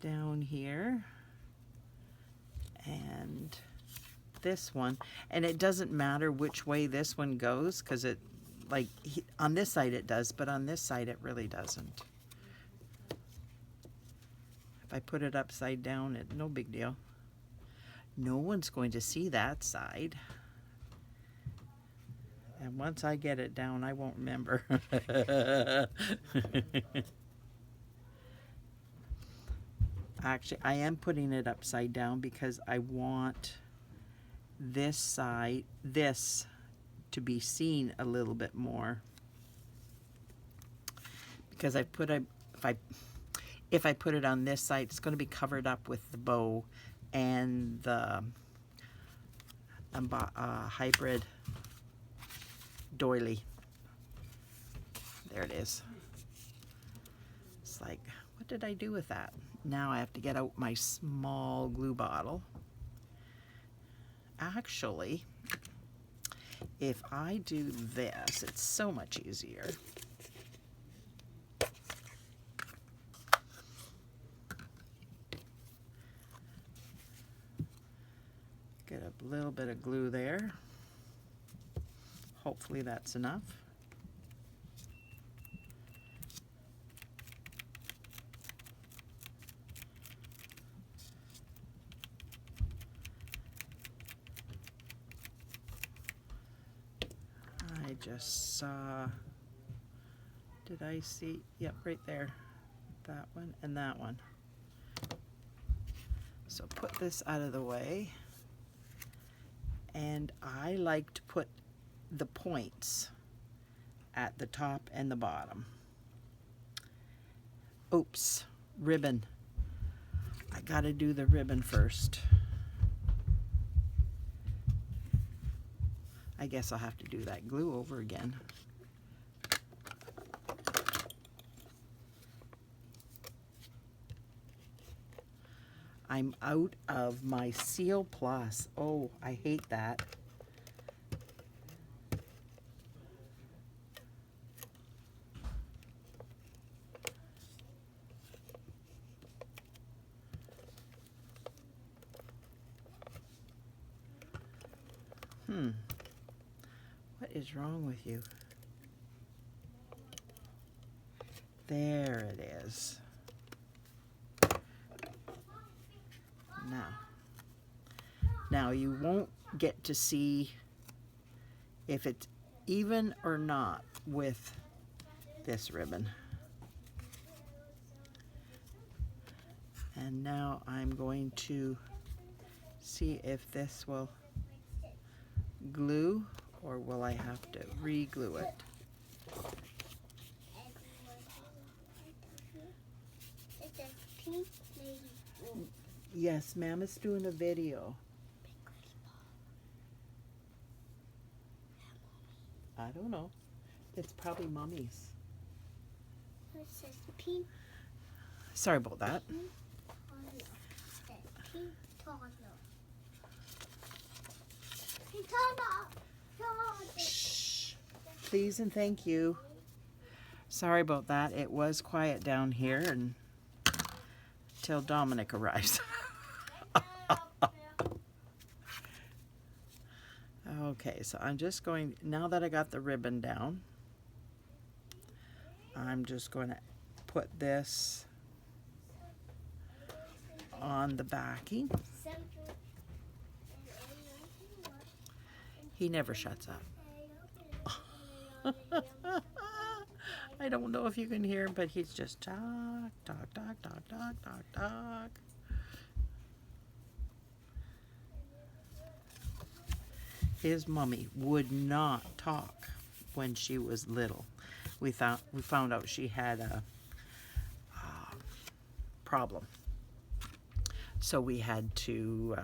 down here, and this one, and it doesn't matter which way this one goes because it, like, on this side it does, but on this side it really doesn't. If I put it upside down, no big deal. No one's going to see that side. And once I get it down, I won't remember. Actually, I am putting it upside down because I want this side, this, to be seen a little bit more. Because if I put it on this side, it's going to be covered up with the bow and the hybrid Doily. There it is. It's like, what did I do with that? Now I have to get out my small glue bottle. Actually, if I do this, it's so much easier. Get a little bit of glue there. Hopefully that's enough. I just saw, did I see? Yep, right there. That one and that one. So put this out of the way. And I like to put the points at the top and the bottom. Oops, ribbon. I gotta do the ribbon first. I guess I'll have to do that glue over again. I'm out of my Seal Plus. Oh, I hate that. What is wrong with you? There it is. Now you won't get to see if it's even or not with this ribbon. And now I'm going to see if this will glue or will I have to re-glue it. Yes, ma'am, it's doing a video. I don't know. It's probably Mommy's. It says pink. Sorry about that. Shh. Please and thank you. Sorry about that. It was quiet down here and till Dominic arrives. Okay, so I'm just going, now that I got the ribbon down, I'm just going to put this on the backing. He never shuts up. I don't know if you can hear him, but he's just talk, talk, talk, talk, talk, talk, talk. His mommy would not talk when she was little. We found out she had a problem. So we had to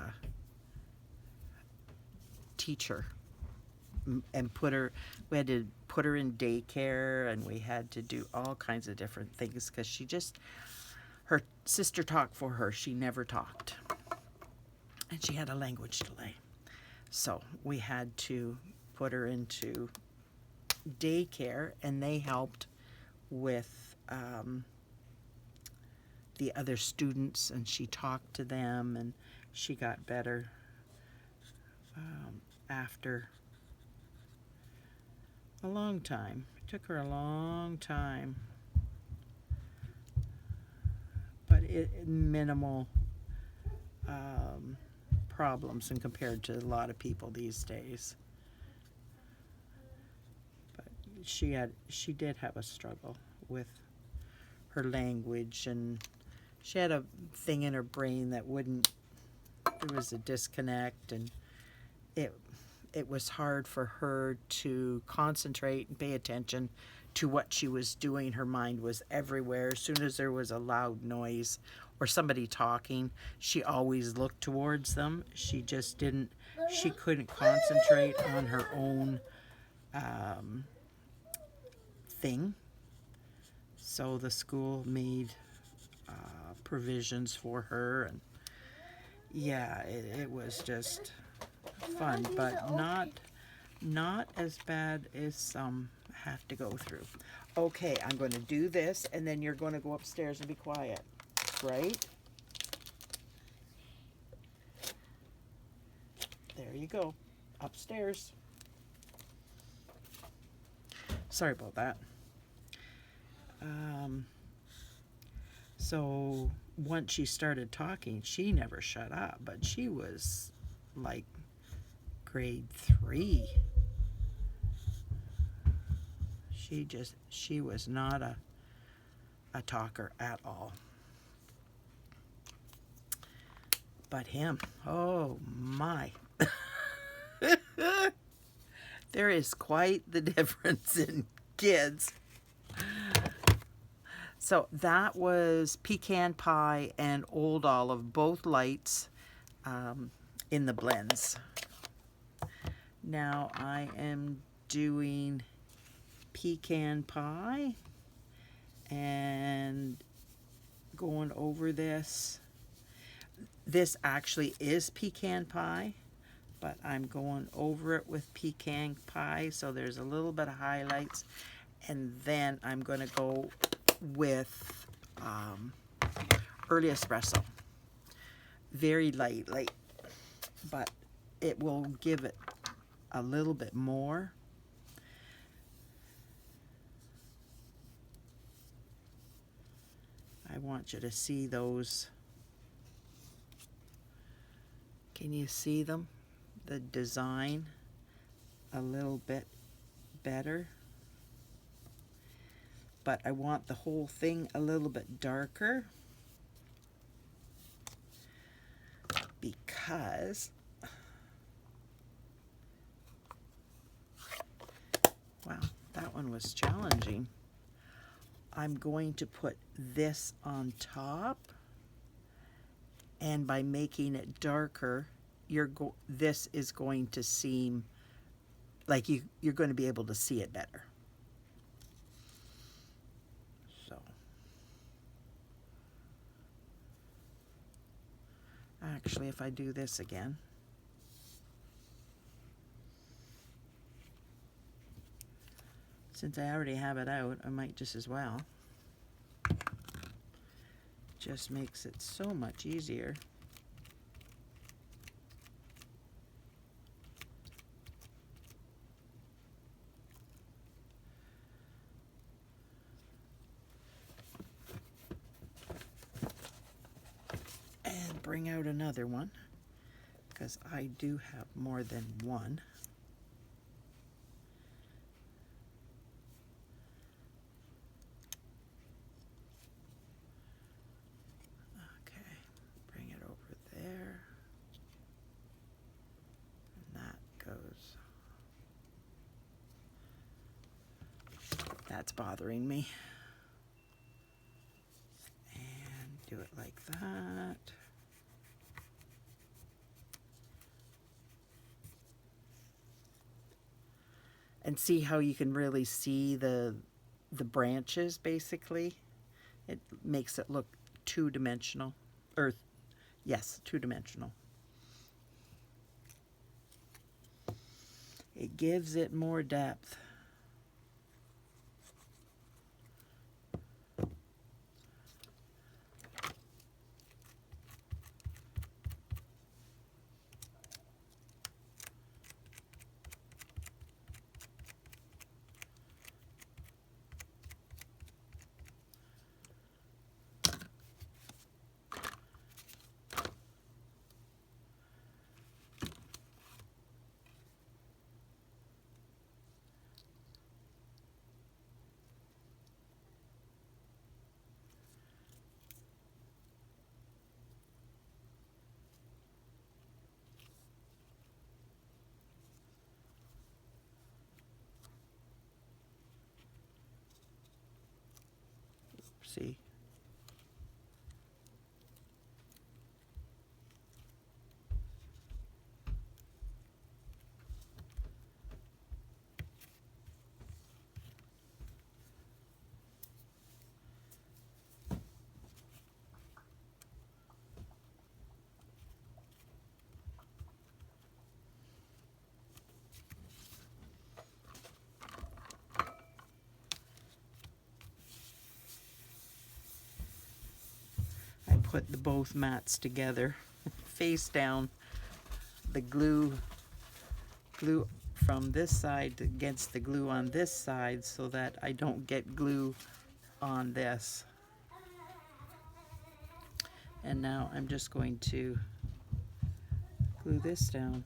teach her and we had to put her in daycare, and we had to do all kinds of different things because her sister talked for her. She never talked. And she had a language delay. So we had to put her into daycare, and they helped with the other students, and she talked to them, and she got better after a long time. It took her a long time, but minimal problems and compared to a lot of people these days. But she did have a struggle with her language, and she had a thing in her brain that wouldn't, there was a disconnect, and it was hard for her to concentrate and pay attention to what she was doing. Her mind was everywhere. As soon as there was a loud noise or somebody talking, she always looked towards them. She just didn't, she couldn't concentrate on her own thing. So the school made provisions for her, and yeah, it was just fun, but not as bad as some have to go through. Okay, I'm going to do this, and then you're going to go upstairs and be quiet, right? There you go, upstairs. Sorry about that. So once she started talking, she never shut up, but she was like grade 3. She was not a talker at all. But him, oh my. There is quite the difference in kids. So that was Pecan Pie and Old Olive, both lights in the blends. Now I am doing Pecan Pie and going over this. This actually is Pecan Pie, but I'm going over it with Pecan Pie, so there's a little bit of highlights, and then I'm going to go with early espresso. Very lightly, but it will give it a little bit more. I want you to see those. Can you see them? The design a little bit better. But I want the whole thing a little bit darker because, wow, that one was challenging. I'm going to put this on top, and by making it darker, this is going to seem like you're going to be able to see it better. So, actually, if I do this again, since I already have it out, I might just as well. Just makes it so much easier. And bring out another one, because I do have more than one. That's bothering me. And do it like that. And see how you can really see the branches, basically. It makes it look two-dimensional. Or, yes, two-dimensional. It gives it more depth. see. I put the both mats together, face down, the glue from this side against the glue on this side so that I don't get glue on this. And now I'm just going to glue this down.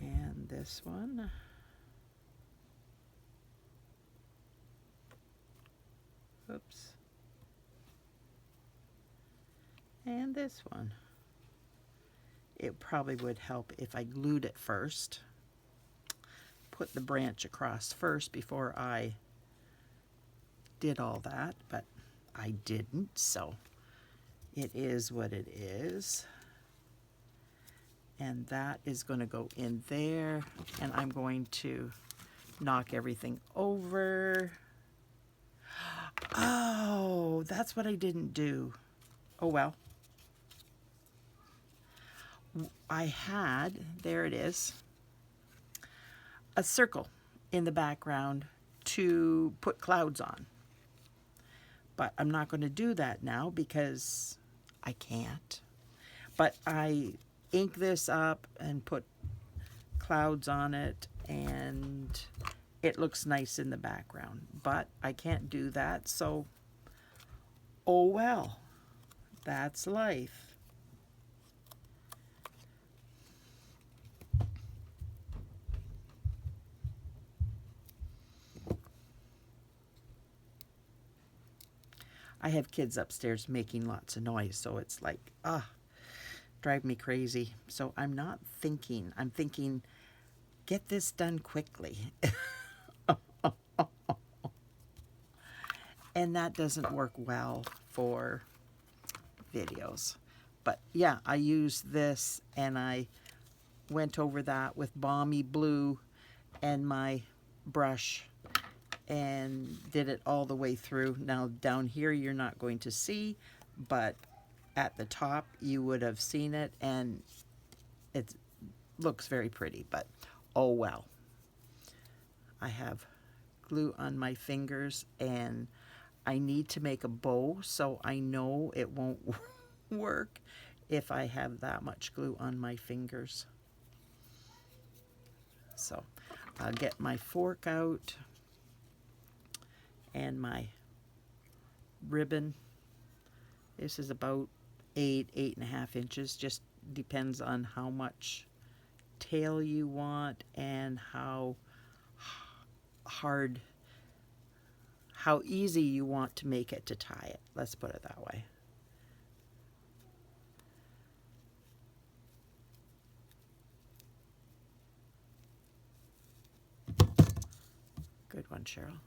And this one. Oops. And this one. It probably would help if I glued it first. Put the branch across first before I did all that, but I didn't, so it is what it is. And that is going to go in there, and I'm going to knock everything over. Oh, that's what I didn't do. Oh well. I had, there it is, a circle in the background to put clouds on. But I'm not going to do that now because I can't. But I ink this up and put clouds on it, and it looks nice in the background. But I can't do that, so oh well. That's life. I have kids upstairs making lots of noise, so it's like, drive me crazy. So I'm not thinking. I'm thinking, get this done quickly. And that doesn't work well for videos. But yeah, I used this and I went over that with Balmy Blue and my brush and did it all the way through. Now down here you're not going to see, but at the top you would have seen it, and it looks very pretty, but oh well. I have glue on my fingers and I need to make a bow, so I know it won't work if I have that much glue on my fingers. So I'll get my fork out and my ribbon. This is about 8.5 inches, just depends on how much tail you want and how hard, how easy you want to make it to tie it. Let's put it that way. Good one, Cheryl.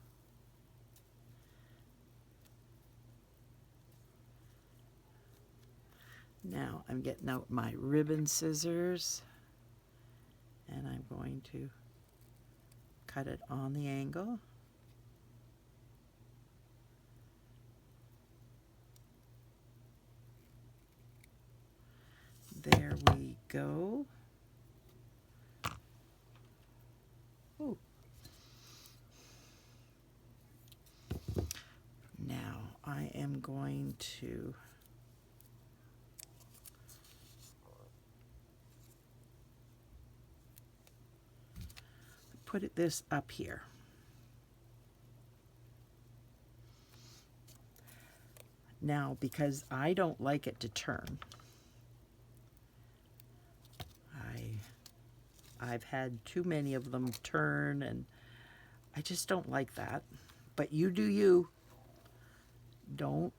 Now I'm getting out my ribbon scissors and I'm going to cut it on the angle. There we go. Ooh. Now I am going to put this up here. Now, because I don't like it to turn, I've had too many of them turn, and I just don't like that. But you do you. Don't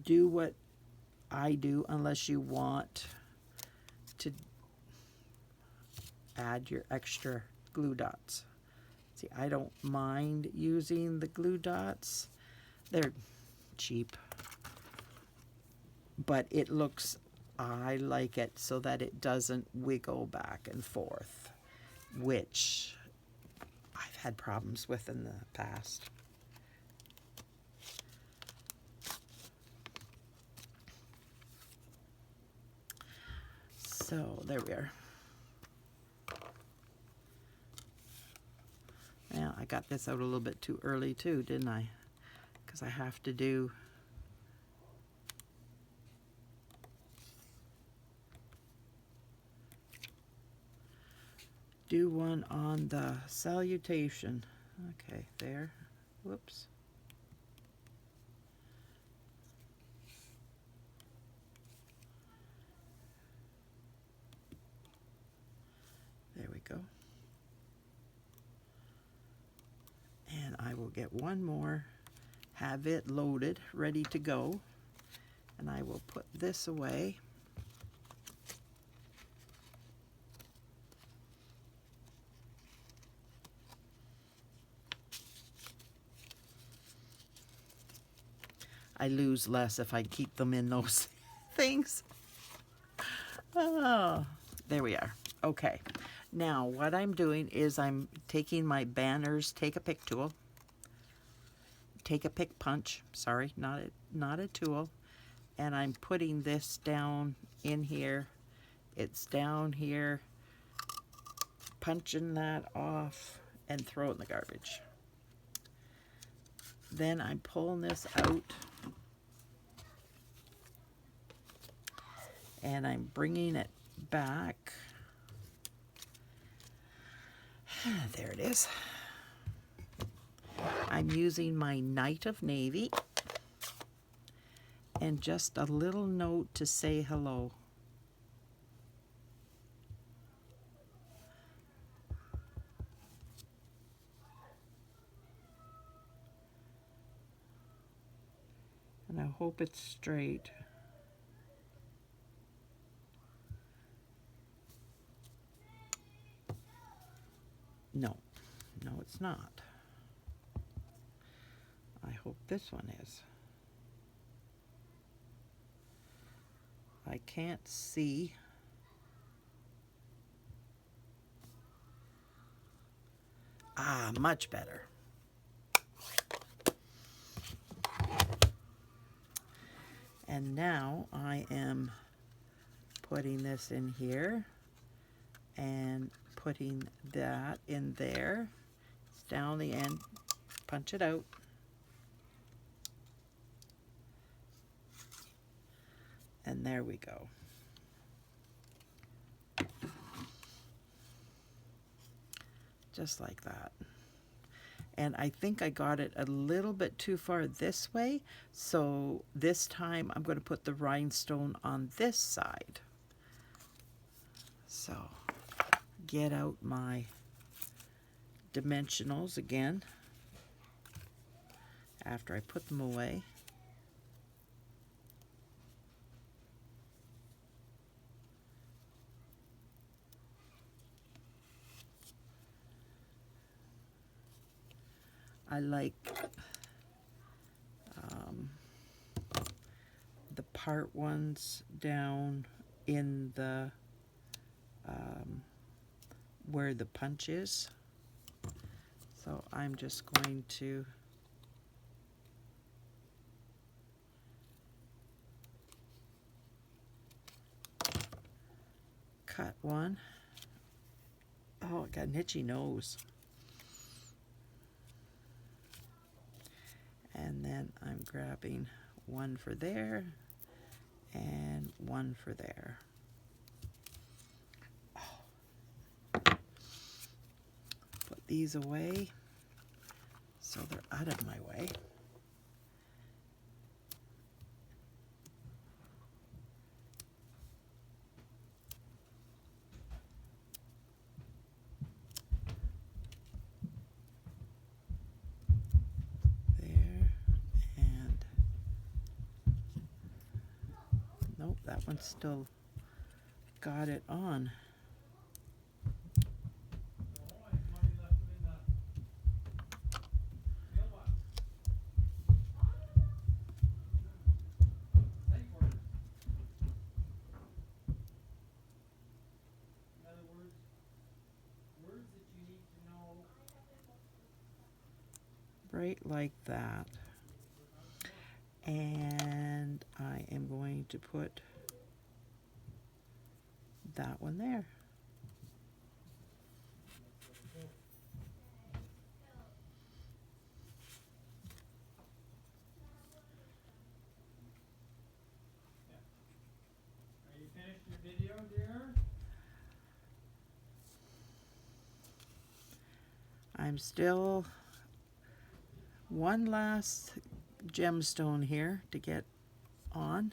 do what I do unless you want to add your extra glue dots. See, I don't mind using the glue dots. They're cheap. But it looks, I like it so that it doesn't wiggle back and forth, which I've had problems with in the past. So there we are. Now I got this out a little bit too early too, didn't I? Because I have to do one on the salutation. Okay, there. Whoops. There we go. And I will get one more, have it loaded, ready to go. And I will put this away. I lose less if I keep them in those things. Oh, there we are. Okay. Now what I'm doing is I'm taking my banners, take a pick tool, take a pick punch, sorry, not a tool, and I'm putting this down in here. It's down here, punching that off and throw it in the garbage. Then I'm pulling this out and I'm bringing it back. There it is. I'm using my Night of Navy and just a little note to say hello. And I hope it's straight. No, it's not. I hope this one is. I can't see. Ah, much better. And now I am putting this in here and putting that in there. It's down the end. Punch it out. And there we go. Just like that. And I think I got it a little bit too far this way, so this time I'm going to put the rhinestone on this side. So get out my dimensionals again after I put them away. I like the part ones down in the where the punch is. So I'm just going to cut one. Oh, it got an itchy nose. And then I'm grabbing one for there and one for there. Put these away so they're out of my way. Nope, that one's still got it on. right like that. And I am going to put that one there. Are you finished your video, dear? I'm still one last gemstone here to get on.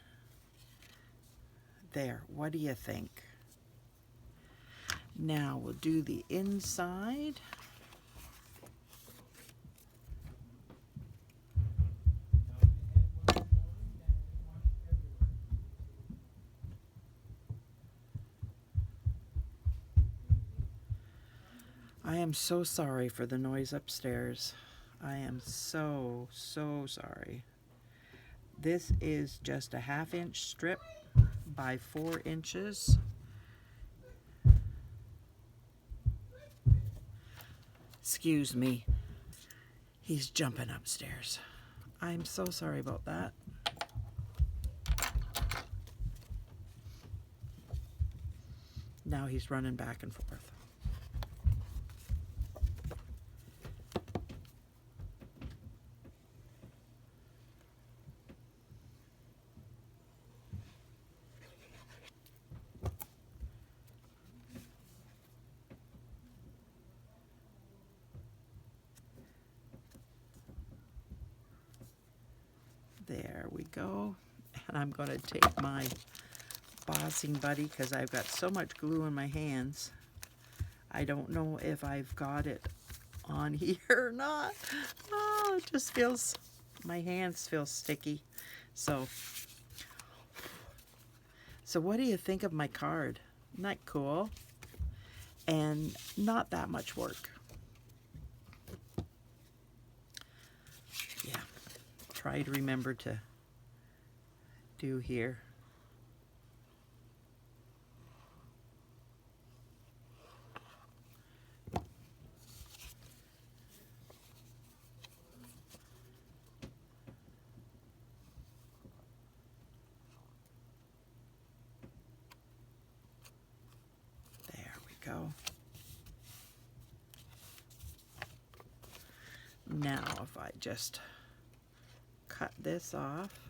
There, what do you think? Now we'll do the inside. I am so sorry for the noise upstairs. I am so sorry. This is just a 1/2 inch strip by 4 inches. Excuse me. He's jumping upstairs. I'm so sorry about that. Now he's running back and forth. There we go. And I'm going to take my bossing buddy because I've got so much glue in my hands. I don't know if I've got it on here or not. Oh, it just feels, my hands feel sticky. So what do you think of my card? Isn't that cool? And not that much work. Yeah, try to remember to do here. There we go. Now if I just cut this off,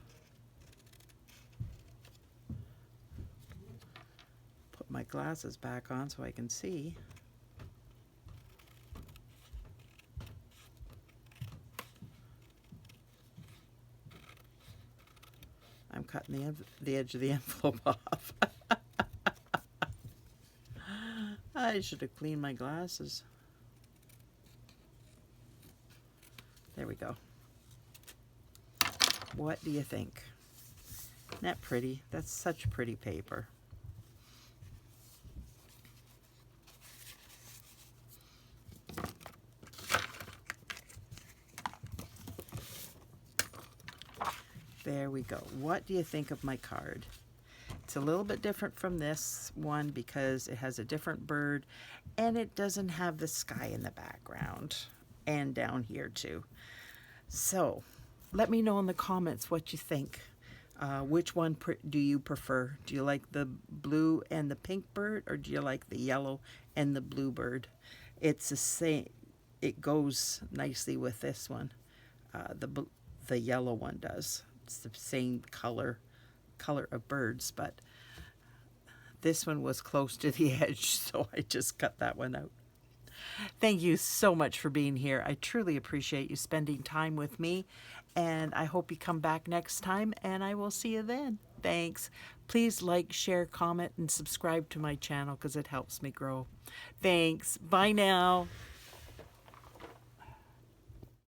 put my glasses back on so I can see. I'm cutting the edge of the envelope off. I should have cleaned my glasses. There we go. What do you think? Isn't that pretty? That's such pretty paper. There we go. What do you think of my card? It's a little bit different from this one because it has a different bird and it doesn't have the sky in the background and down here too. So let me know in the comments what you think. Which one do you prefer? Do you like the blue and the pink bird, or do you like the yellow and the blue bird? It's the same. It goes nicely with this one. The yellow one does. It's the same color of birds, but this one was close to the edge, so I just cut that one out. Thank you so much for being here. I truly appreciate you spending time with me, and I hope you come back next time, and I will see you then. Thanks. Please like, share, comment, and subscribe to my channel because it helps me grow. Thanks. Bye now.